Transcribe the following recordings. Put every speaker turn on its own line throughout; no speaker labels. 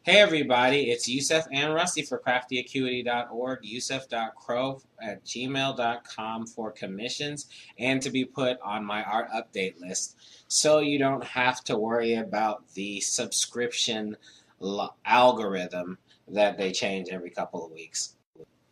Hey everybody, it's Yusef and Rusty for CraftyAcuity.org, yusef.crow@gmail.com for commissions and to be put on my art update list so you don't have to worry about the subscription algorithm that they change every couple of weeks.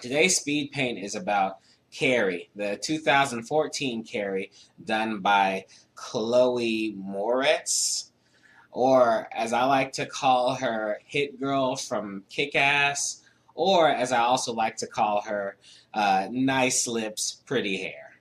Today's Speedpaint is about Carrie, the 2014 Carrie done by Chloe Moretz, or as I like to call her, Hit Girl from Kick-Ass, or as I also like to call her, Nice Lips, Pretty Hair.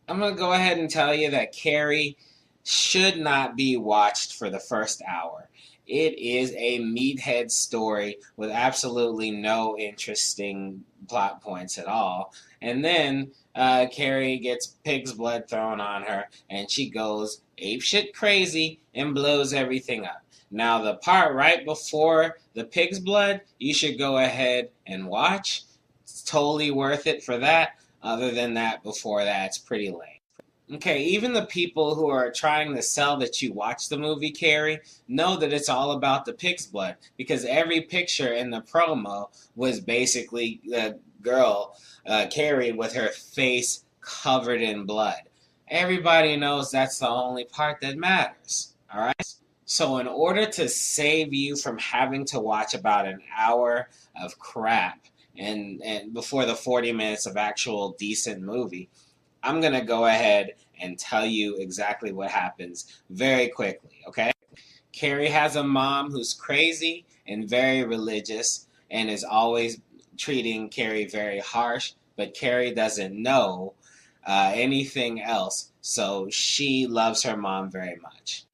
I'm going to go ahead and tell you that Carrie should not be watched for the first hour. It is a meathead story with absolutely no interesting plot points at all. And then Carrie gets pig's blood thrown on her, and she goes apeshit crazy and blows everything up. Now, the part right before the pig's blood, you should go ahead and watch. It's totally worth it for that. Other than that, before that, it's pretty lame. Okay, even the people who are trying to sell that you watch the movie Carrie know that it's all about the pig's blood, because every picture in the promo was basically the girl, Carrie, with her face covered in blood. Everybody knows that's the only part that matters, alright? So in order to save you from having to watch about an hour of crap and before the 40 minutes of actual decent movie, I'm going to go ahead and tell you exactly what happens very quickly, okay? Carrie has a mom who's crazy and very religious and is always treating Carrie very harsh, but Carrie doesn't know anything else, so she loves her mom very much.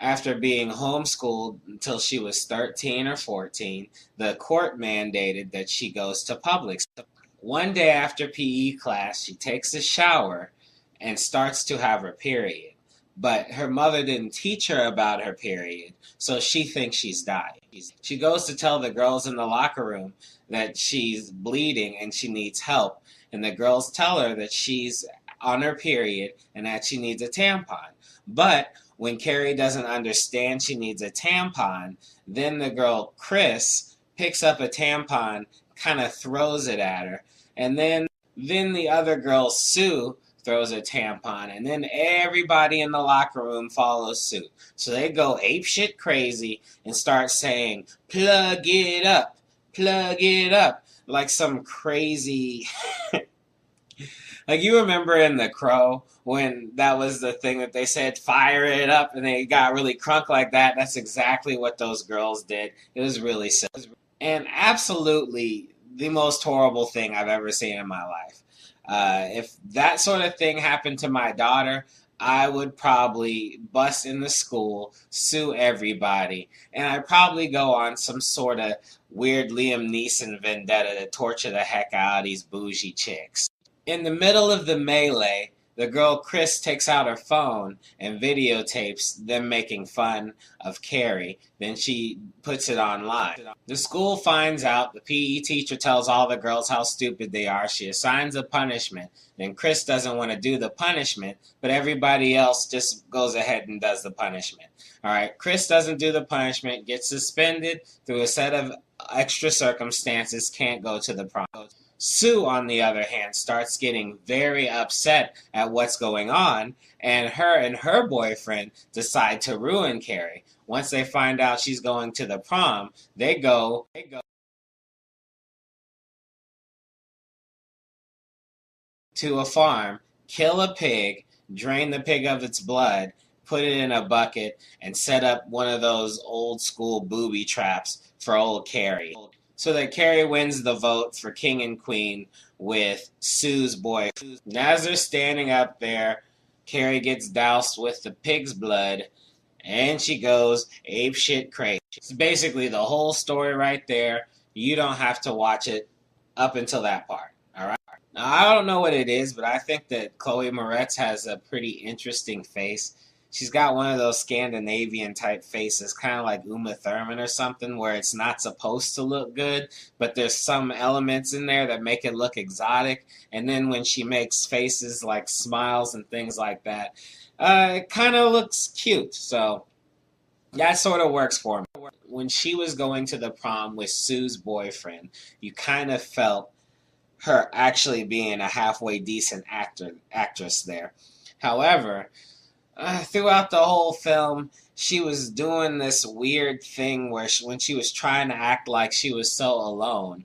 After being homeschooled until she was 13 or 14, the court mandated that she goes to public school. One day after PE class, she takes a shower and starts to have her period. But her mother didn't teach her about her period, so she thinks she's dying. She goes to tell the girls in the locker room that she's bleeding and she needs help. And the girls tell her that she's on her period and that she needs a tampon. But when Carrie doesn't understand she needs a tampon, then the girl, Chris, picks up a tampon, kind of throws it at her, and then the other girl, Sue, throws a tampon, and then everybody in the locker room follows suit. So they go apeshit crazy and start saying, plug it up, like some crazy... Like, you remember in The Crow when that was the thing that they said, fire it up, and they got really crunk like that? That's exactly what those girls did. It was really silly. And absolutely the most horrible thing I've ever seen in my life. If that sort of thing happened to my daughter, I would probably bust in the school, sue everybody, and I'd probably go on some sort of weird Liam Neeson vendetta to torture the heck out of these bougie chicks. In the middle of the melee, the girl Chris takes out her phone and videotapes them making fun of Carrie. Then she puts it online. The school finds out. The PE teacher tells all the girls how stupid they are. She assigns a punishment. Then Chris doesn't want to do the punishment, but everybody else just goes ahead and does the punishment. All right, Chris doesn't do the punishment, gets suspended through a set of extra circumstances, can't go to the prom. Sue, on the other hand, starts getting very upset at what's going on, and her boyfriend decide to ruin Carrie. Once they find out she's going to the prom, they go to a farm, kill a pig, drain the pig of its blood, put it in a bucket, and set up one of those old school booby traps for old Carrie. So that Carrie wins the vote for king and queen with Sue's boyfriend. And as they're standing up there, Carrie gets doused with the pig's blood, and she goes apeshit crazy. It's basically the whole story right there. You don't have to watch it up until that part, all right? Now, I don't know what it is, but I think that Chloe Moretz has a pretty interesting face. She's got one of those Scandinavian type faces, kind of like Uma Thurman or something, where it's not supposed to look good, but there's some elements in there that make it look exotic. And then when she makes faces like smiles and things like that, it kind of looks cute. So That sort of works for me. When she was going to the prom with Sue's boyfriend, you kind of felt her actually being a halfway decent actress there. However, throughout the whole film, she was doing this weird thing where when she was trying to act like she was so alone,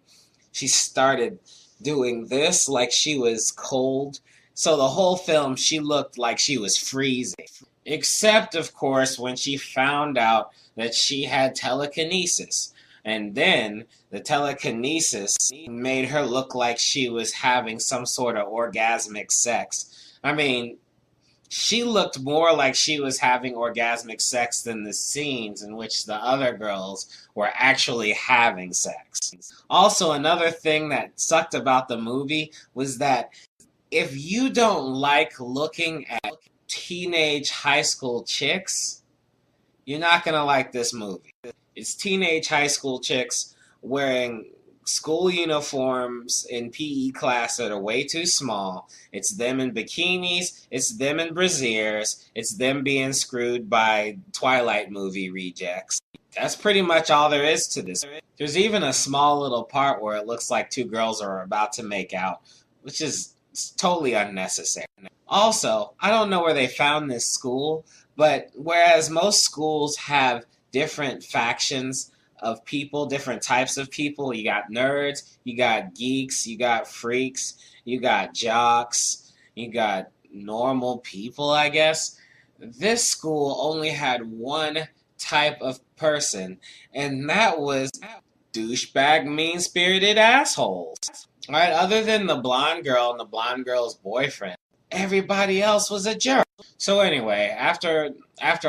she started doing this like she was cold. So the whole film, she looked like she was freezing. Except, of course, when she found out that she had telekinesis. And then the telekinesis made her look like she was having some sort of orgasmic sex. I mean, she looked more like she was having orgasmic sex than the scenes in which the other girls were actually having sex. Also, another thing that sucked about the movie was that if you don't like looking at teenage high school chicks, you're not going to like this movie. It's teenage high school chicks wearing school uniforms in PE class that are way too small. It's them in bikinis, it's them in brasiers, it's them being screwed by Twilight movie rejects. That's pretty much all there is to this. There's even a small little part where it looks like two girls are about to make out, which is totally unnecessary. Also, I don't know where they found this school, but whereas most schools have different factions of people, different types of people, you got nerds, you got geeks, you got freaks, you got jocks, you got normal people, I guess. This school only had one type of person, and that was douchebag, mean-spirited assholes. Right? Other than the blonde girl and the blonde girl's boyfriend, everybody else was a jerk. So anyway, after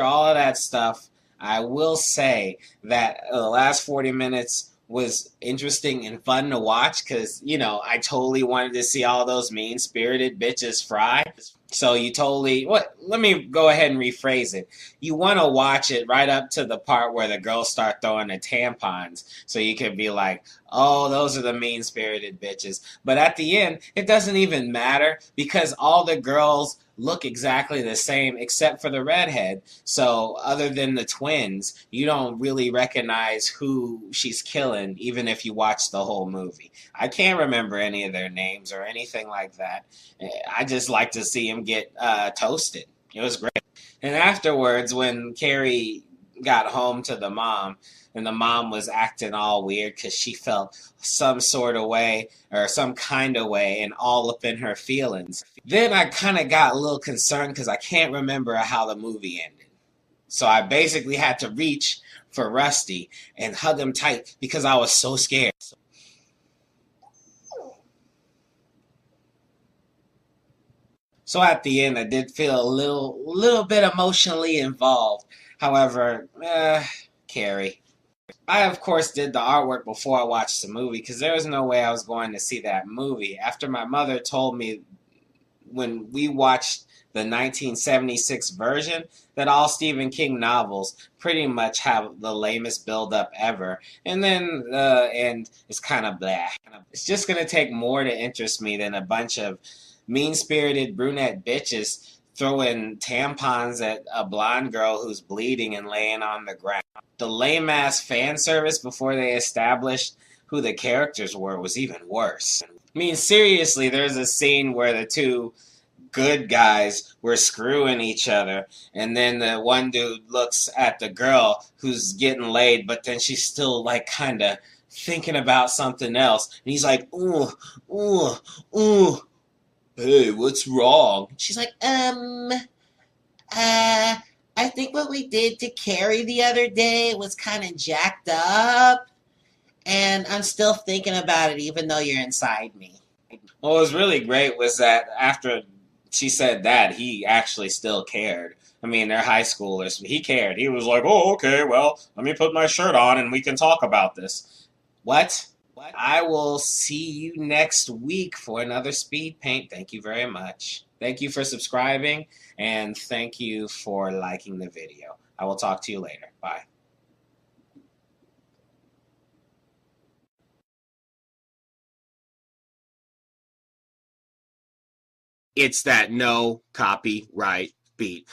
all of that stuff, I will say that the last 40 minutes was interesting and fun to watch because, I totally wanted to see all those mean-spirited bitches fry. So you totally, let me go ahead and rephrase it. You want to watch it right up to the part where the girls start throwing the tampons so you can be like, oh, those are the mean-spirited bitches. But at the end, it doesn't even matter because all the girls look exactly the same except for the redhead. So other than the twins, you don't really recognize who she's killing even if you watch the whole movie. I can't remember any of their names or anything like that. I just like to see him get toasted. It was great. And afterwards, when Carrie got home to the mom, and the mom was acting all weird because she felt some sort of way or some kind of way and all up in her feelings. Then I kind of got a little concerned because I can't remember how the movie ended. So I basically had to reach for Rusty and hug him tight because I was so scared. So at the end, I did feel a little bit emotionally involved. However, Carrie. I, of course, did the artwork before I watched the movie because there was no way I was going to see that movie. After my mother told me when we watched the 1976 version that all Stephen King novels pretty much have the lamest build-up ever. And then the end is kind of blah. It's just going to take more to interest me than a bunch of mean-spirited brunette bitches throwing tampons at a blonde girl who's bleeding and laying on the ground. The lame-ass fan service before they established who the characters were was even worse. I mean, seriously, there's a scene where the two good guys were screwing each other, and then the one dude looks at the girl who's getting laid, but then she's still, like, kind of thinking about something else, and he's like, ooh, ooh, ooh, hey, what's wrong? She's like, I think what we did to Carrie the other day was kind of jacked up, and I'm still thinking about it even though you're inside me. What was really great was that after she said that, he actually still cared. I mean, they're high schoolers. He cared. He was like, oh, okay, well, let me put my shirt on and we can talk about this. What? I will see you next week for another speed paint. Thank you very much. Thank you for subscribing, and thank you for liking the video. I will talk to you later. Bye. It's that no copyright beat.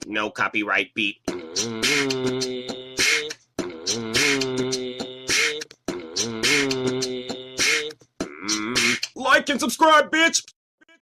No copyright beat. Like and subscribe, bitch!